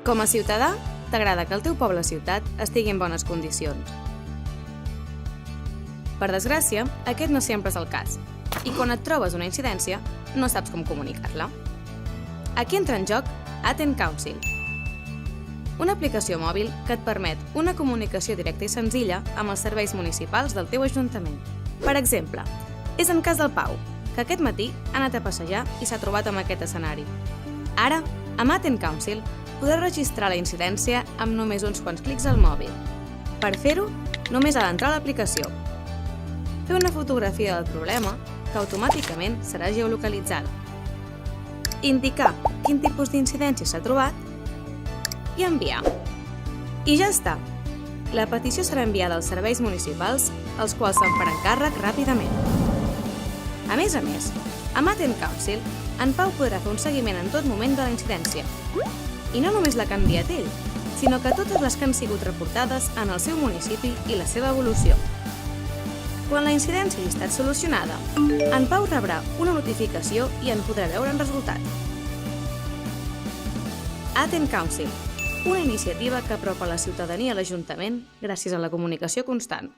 Com a ciutadà, t'agrada que el teu poble-ciutat estigui en bones condicions. Per desgràcia, aquest no sempre és el cas, i quan et trobes una incidència, no saps com comunicar-la. Aquí entra en joc Atent Council, una aplicació mòbil que et permet una comunicació directa i senzilla amb els serveis municipals del teu ajuntament. Per exemple, és en cas del Pau, que aquest matí ha anat a passejar i s'ha trobat amb aquest escenari. Ara, amb Atent Council, podràs registrar la incidència amb només uns quants clics al mòbil. Per fer-ho, només ha d'entrar a l'aplicació, fer una fotografia del problema, que automàticament serà geolocalitzada, indicar quin tipus d'incidència s'ha trobat i enviar. I ja està! La petició serà enviada als serveis municipals, els quals se'n faran càrrec ràpidament. A més, amb Atent Council, en Pau podrà fer un seguiment en tot moment de la incidència. I no només la que ha enviat ell, sinó que totes les que han sigut reportades en el seu municipi i la seva evolució. Quan la incidència hagi estat solucionada, en Pau rebrà una notificació i en podrà veure el resultat. Atent Council, una iniciativa que apropa la ciutadania a l'Ajuntament gràcies a la comunicació constant.